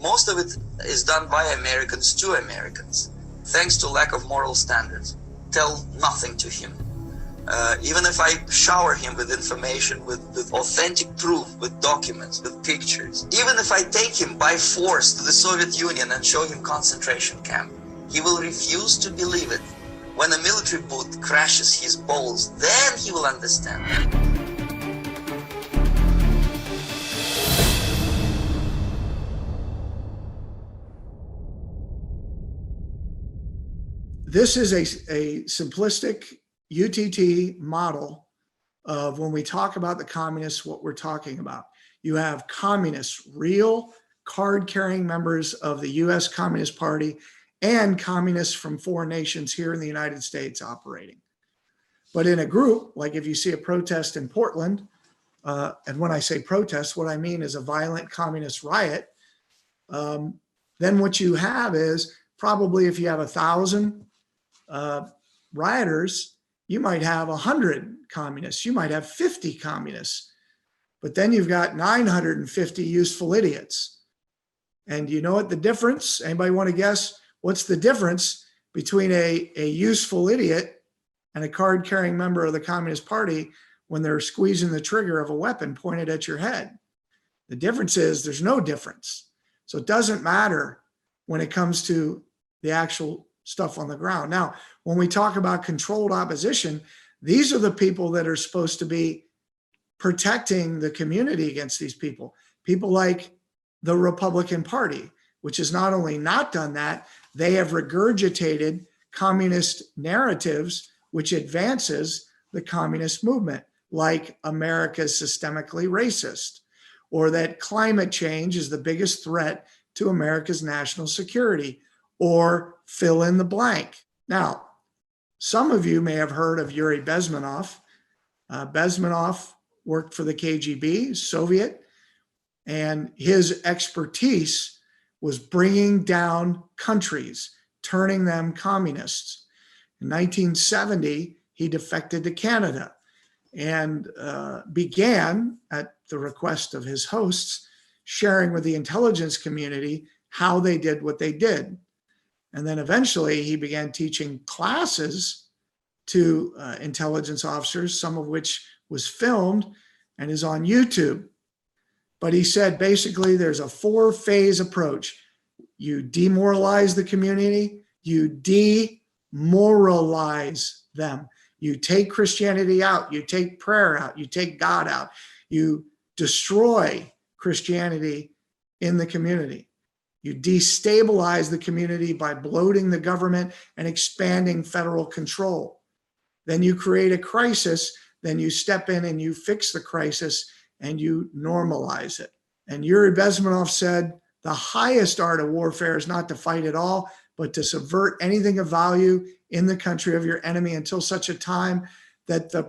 Most of it is done by Americans to Americans, thanks to lack of moral standards. Tell nothing to him. Even if I shower him with information, with authentic proof, with documents, with pictures, even if I take him by force to the Soviet Union and show him concentration camp, he will refuse to believe it. When a military boot crashes his balls, then he will understand. This is a simplistic UTT model of when we talk about the communists, what we're talking about. You have communists, real card-carrying members of the US Communist Party and communists from foreign nations here in the United States operating. But in a group, like if you see a protest in Portland, and when I say protest, what I mean is a violent communist riot, then what you have is probably if you have 1,000 rioters, you might have 100 communists, you might have 50 communists, but then you've got 950 useful idiots. And you know what the difference? Anybody want to guess what's the difference between a useful idiot and a card-carrying member of the Communist Party when they're squeezing the trigger of a weapon pointed at your head? The difference is there's no difference. So it doesn't matter when it comes to the actual stuff on the ground. Now, when we talk about controlled opposition, these are the people that are supposed to be protecting the community against these people. People like the Republican Party, which has not only not done that, they have regurgitated communist narratives, which advances the communist movement, like America is systemically racist, or that climate change is the biggest threat to America's national security, or fill in the blank. Now, some of you may have heard of Yuri Bezmenov. Bezmenov worked for the KGB, Soviet, and his expertise was bringing down countries, turning them communists. In 1970, he defected to Canada and began, at the request of his hosts, sharing with the intelligence community how they did what they did. And then eventually he began teaching classes to intelligence officers, some of which was filmed and is on YouTube. But he said, basically, there's a 4-phase approach. You demoralize the community, you demoralize them. You take Christianity out, you take prayer out, you take God out, you destroy Christianity in the community. You destabilize the community by bloating the government and expanding federal control. Then you create a crisis, then you step in and you fix the crisis and you normalize it. And Yuri Bezmenov said, the highest art of warfare is not to fight at all, but to subvert anything of value in the country of your enemy until such a time that the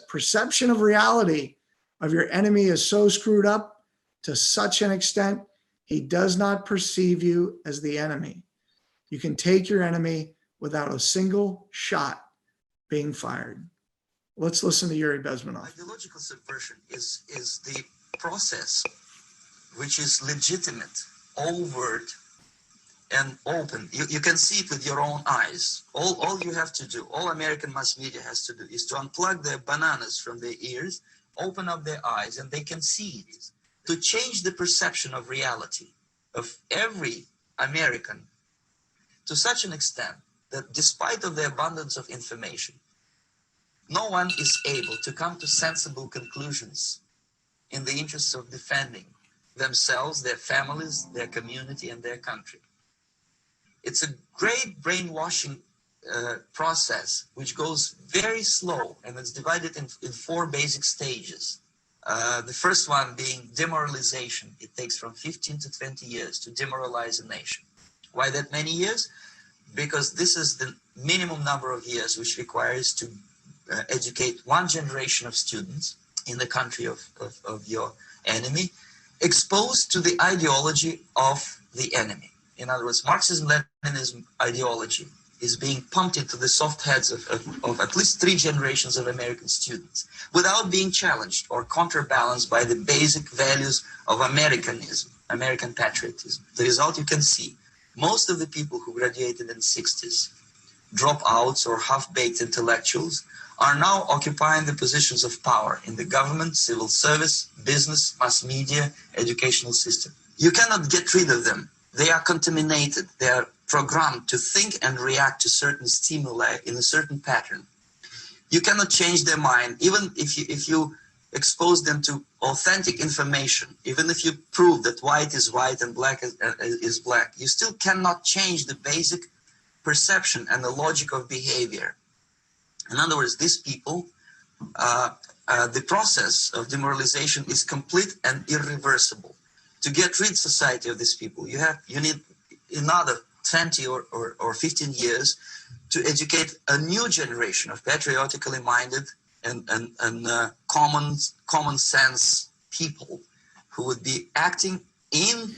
perception of reality of your enemy is so screwed up to such an extent he does not perceive you as the enemy. You can take your enemy without a single shot being fired. Let's listen to Yuri Bezmenov. Ideological subversion is the process which is legitimate, overt, and open. You can see it with your own eyes. All you have to do, all American mass media has to do, is to unplug their bananas from their ears, open up their eyes, and they can see it. To change the perception of reality of every American to such an extent that despite of the abundance of information, no one is able to come to sensible conclusions in the interests of defending themselves, their families, their community, and their country. It's a great brainwashing process which goes very slow, and it's divided in 4 basic stages. The first one being demoralization. It takes from 15 to 20 years to demoralize a nation. Why that many years? Because this is the minimum number of years which requires to educate 1 generation of students in the country of your enemy, exposed to the ideology of the enemy. In other words, Marxism-Leninism ideology is being pumped into the soft heads of at least 3 generations of American students without being challenged or counterbalanced by the basic values of Americanism. American patriotism. The result you can see. Most of the people who graduated in the 60s, dropouts or half-baked intellectuals, are now occupying the positions of power in the government, civil service, business, mass media, educational system. You cannot get rid of them. They are contaminated. They are programmed to think and react to certain stimuli in a certain pattern. You cannot change their mind, even if you expose them to authentic information, even if you prove that white is white and black is black, you still cannot change the basic perception and the logic of behavior. In other words, these people, the process of demoralization is complete and irreversible. To get rid of society of these people, you need another 20 or 15 years to educate a new generation of patriotically minded and common sense people who would be acting in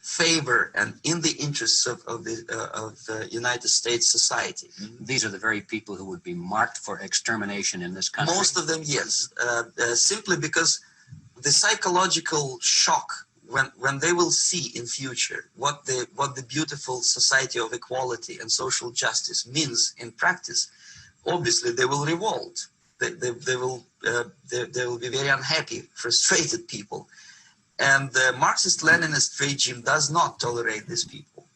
favor and in the interests of the United States society. These are the very people who would be marked for extermination in this country. Most of them, yes, simply because the psychological shock when they will see in future what the beautiful society of equality and social justice means in practice, obviously they will revolt. They will be very unhappy, frustrated people. And the Marxist-Leninist regime does not tolerate these people.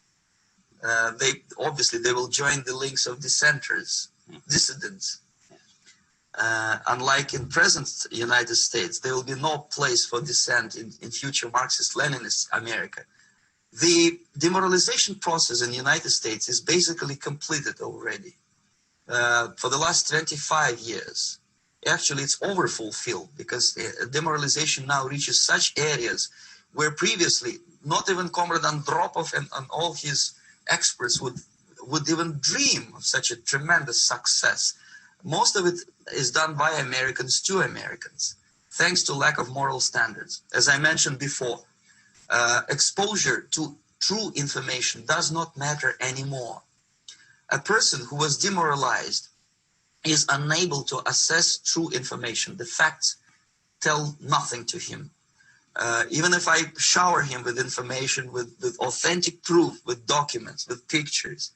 They will join the links of dissenters, dissidents. Unlike in present United States, there will be no place for dissent in future Marxist-Leninist America. The demoralization process in the United States is basically completed already. For the last 25 years. Actually, it's overfulfilled because demoralization now reaches such areas where previously not even Comrade Andropov and all his experts would even dream of such a tremendous success. Most of it is done by Americans to Americans, thanks to lack of moral standards. As I mentioned before, exposure to true information does not matter anymore. A person who was demoralized is unable to assess true information. The facts tell nothing to him. Even if I shower him with information, with authentic proof, with documents, with pictures,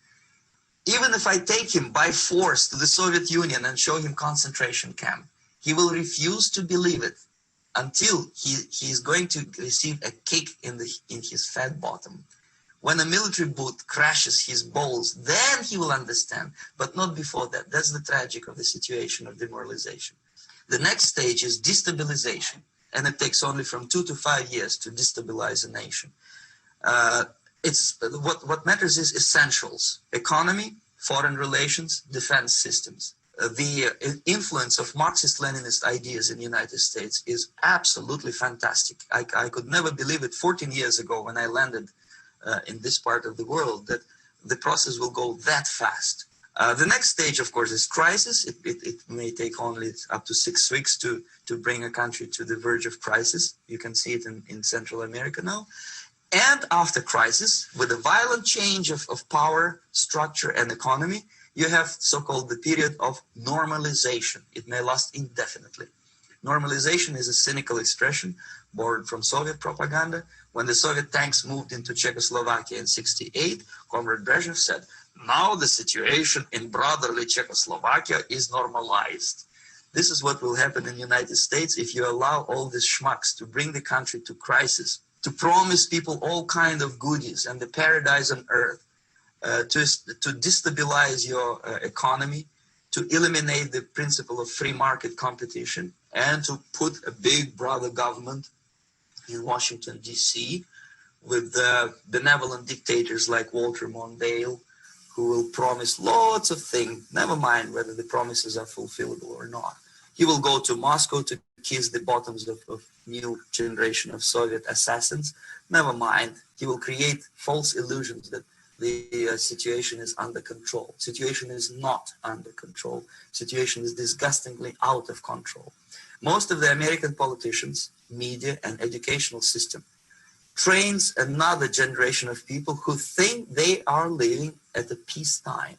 even if I take him by force to the Soviet Union and show him concentration camp, he will refuse to believe it until he is going to receive a kick in his fat bottom. When a military boot crashes his balls, then he will understand, but not before that. That's the tragic of the situation of demoralization. The next stage is destabilization, and it takes only from 2 to 5 years to destabilize a nation. What matters is essentials: economy, foreign relations, defense systems. The influence of Marxist-Leninist ideas in the United States is absolutely fantastic. I could never believe it 14 years ago when I landed in this part of the world, that the process will go that fast. The next stage, of course, is crisis. It may take only up to 6 weeks to bring a country to the verge of crisis. You can see it in Central America now. And after crisis, with a violent change of power, structure, and economy, you have so-called the period of normalization. It may last indefinitely. Normalization is a cynical expression borrowed from Soviet propaganda. When the Soviet tanks moved into Czechoslovakia in '68, Comrade Brezhnev said, now the situation in brotherly Czechoslovakia is normalized. This is what will happen in the United States if you allow all these schmucks to bring the country to crisis, to promise people all kind of goodies and the paradise on earth, to destabilize your economy, to eliminate the principle of free market competition, and to put a big brother government in Washington, D.C., with benevolent dictators like Walter Mondale, who will promise lots of things, never mind whether the promises are fulfillable or not. He will go to Moscow to kiss the bottoms of new generation of Soviet assassins, never mind. He will create false illusions that the situation is under control. Situation is not under control. Situation is disgustingly out of control. Most of the American politicians, media, and educational system trains another generation of people who think they are living at a peacetime.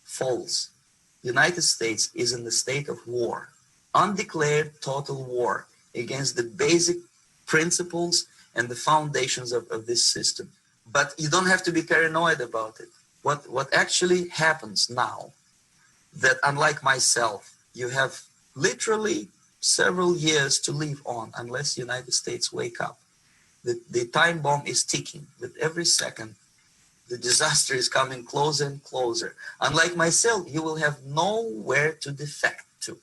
False. The United States is in the state of war, undeclared total war against the basic principles and the foundations of this system. But you don't have to be paranoid about it. What actually happens now, that unlike myself, you have literally several years to live on unless the United States wake up. The time bomb is ticking. With every second, the disaster is coming closer and closer. Unlike myself, you will have nowhere to defect to,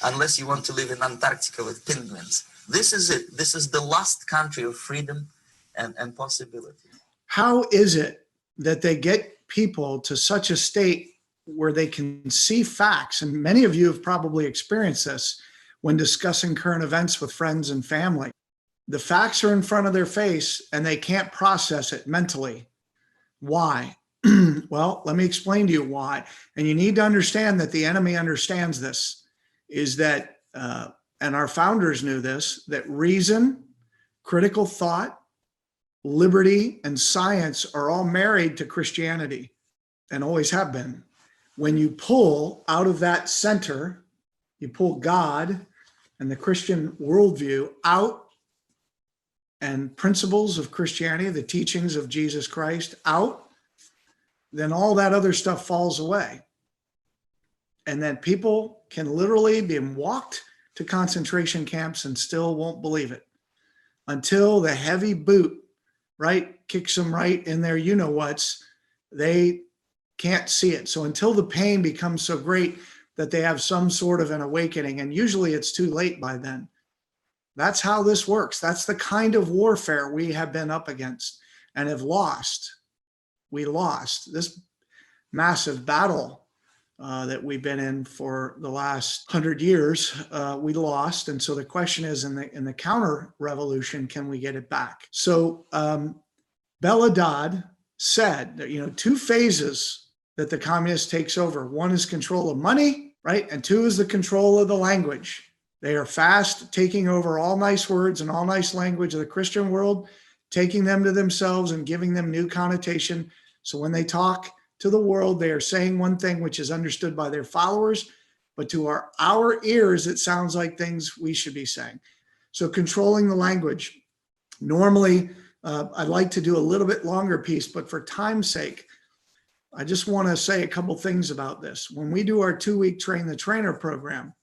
unless you want to live in Antarctica with penguins. This is it. This is the last country of freedom and possibility. How is it that they get people to such a state where they can see facts? And many of you have probably experienced this when discussing current events with friends and family. The facts are in front of their face and they can't process it mentally. Why? Well, let me explain to you why. And you need to understand that the enemy understands this, is that, and our founders knew this, that reason, critical thought, liberty, and science are all married to Christianity and always have been. When you pull out of that center, you pull God and the Christian worldview out, and principles of Christianity, the teachings of Jesus Christ out, then all that other stuff falls away. And then people can literally be walked to concentration camps and still won't believe it until the heavy boot, right, kicks them right in their you-know-whats. They can't see it. So until the pain becomes so great that they have some sort of an awakening, and usually it's too late by then. That's how this works. That's the kind of warfare we have been up against and have lost. We lost this massive battle that we've been in for the last 100 years. We lost. And so the question is, in the counter revolution, can we get it back? So Belladad said that, two phases that the communist takes over. One is control of money, right? And two is the control of the language. They are fast taking over all nice words and all nice language of the Christian world, taking them to themselves and giving them new connotation. So when they talk to the world, they are saying one thing which is understood by their followers, but to our ears, it sounds like things we should be saying. So controlling the language. Normally, I'd like to do a little bit longer piece, but for time's sake, I just want to say a couple things about this. When we do our 2-week Train the Trainer program,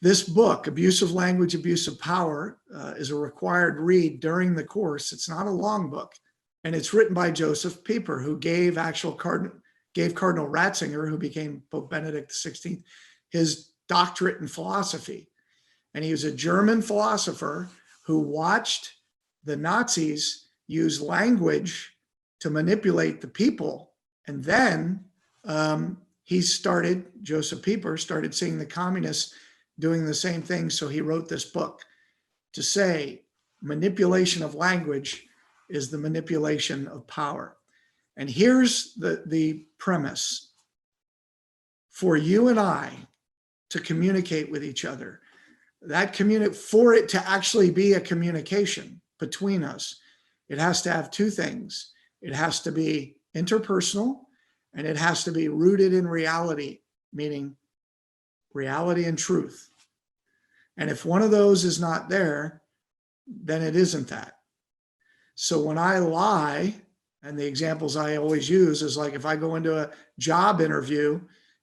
this book, Abusive Language, Abusive Power, is a required read during the course. It's not a long book. And it's written by Joseph Pieper, who gave Cardinal Ratzinger, who became Pope Benedict XVI, his doctorate in philosophy. And he was a German philosopher who watched the Nazis use language to manipulate the people. And then Joseph Pieper started seeing the communists doing the same thing. So he wrote this book to say manipulation of language is the manipulation of power. And here's the premise. For you and I to communicate with each other, for it to actually be a communication between us, it has to have two things. It has to be interpersonal, and it has to be rooted in reality, meaning reality and truth. And if one of those is not there, then it isn't that. So when I lie, and the examples I always use is like if I go into a job interview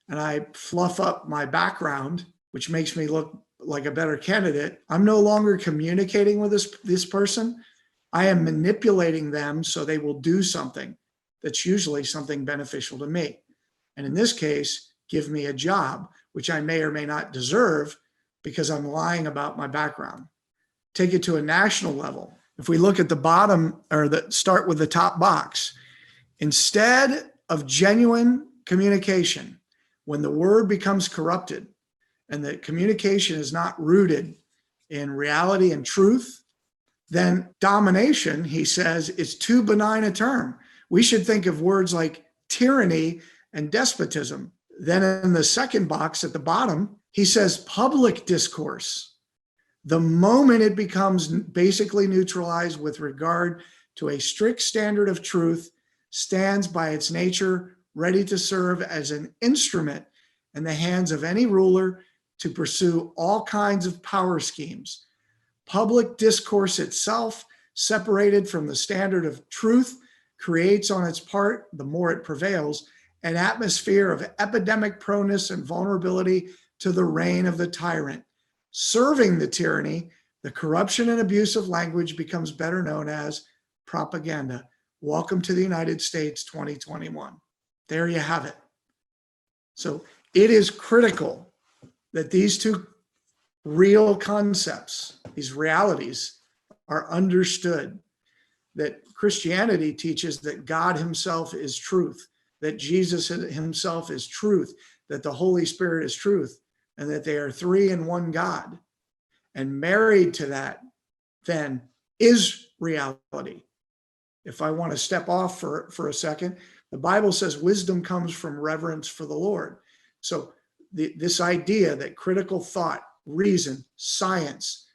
and I fluff up my background, which makes me look like a better candidate, I'm no longer communicating with this person. I am manipulating them so they will do something that's usually something beneficial to me. And in this case, give me a job, which I may or may not deserve because I'm lying about my background. Take it to a national level. If we look at the bottom, or start with the top box, instead of genuine communication, when the word becomes corrupted and the communication is not rooted in reality and truth, then domination, he says, is too benign a term. We should think of words like tyranny and despotism. Then in the second box at the bottom, he says public discourse. The moment it becomes basically neutralized with regard to a strict standard of truth, stands by its nature ready to serve as an instrument in the hands of any ruler to pursue all kinds of power schemes. Public discourse itself, separated from the standard of truth, creates on its part, the more it prevails, an atmosphere of epidemic proneness and vulnerability to the reign of the tyrant. Serving the tyranny, the corruption and abuse of language becomes better known as propaganda. Welcome to the United States 2021. There you have it. So it is critical that these two real concepts, these realities, are understood. That Christianity teaches that God himself is truth, that Jesus himself is truth, that the Holy Spirit is truth, and that they are three in one God. And married to that then is reality. If I want to step off for a second, the Bible says wisdom comes from reverence for the Lord. So this idea that critical thought, reason, science,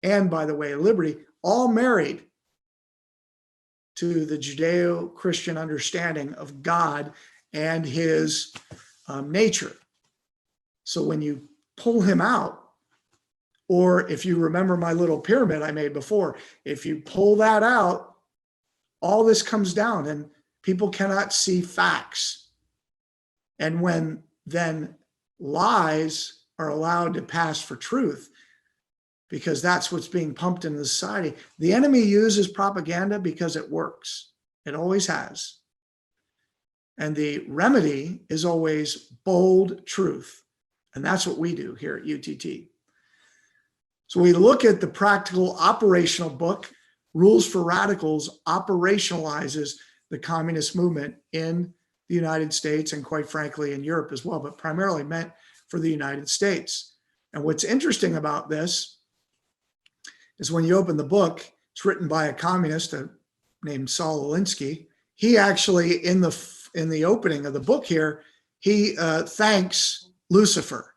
and by the way, liberty, all married to the Judeo-Christian understanding of God and his nature. So when you pull him out, or if you remember my little pyramid I made before, if you pull that out, all this comes down and people cannot see facts. And when then lies are allowed to pass for truth, because that's what's being pumped into society. The enemy uses propaganda because it works. It always has. And the remedy is always bold truth. And that's what we do here at UTT. So we look at the practical operational book. Rules for Radicals operationalizes the communist movement in the United States and quite frankly in Europe as well, but primarily meant for the United States. And what's interesting about this is when you open the book, it's written by a communist named Saul Alinsky. He actually, in the opening of the book here, he thanks Lucifer.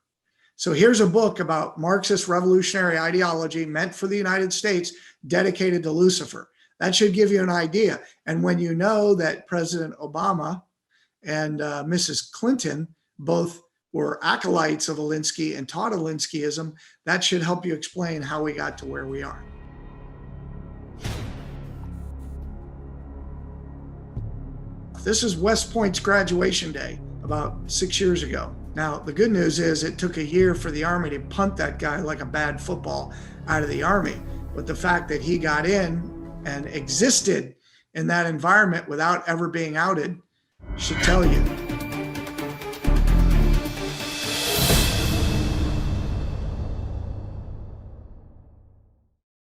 So here's a book about Marxist revolutionary ideology meant for the United States, dedicated to Lucifer. That should give you an idea. And when you know that President Obama and Mrs. Clinton both were acolytes of Alinsky and taught Alinskyism, that should help you explain how we got to where we are. This is West Point's graduation day about 6 years ago. Now, the good news is it took a year for the Army to punt that guy like a bad football out of the Army. But the fact that he got in and existed in that environment without ever being outed should tell you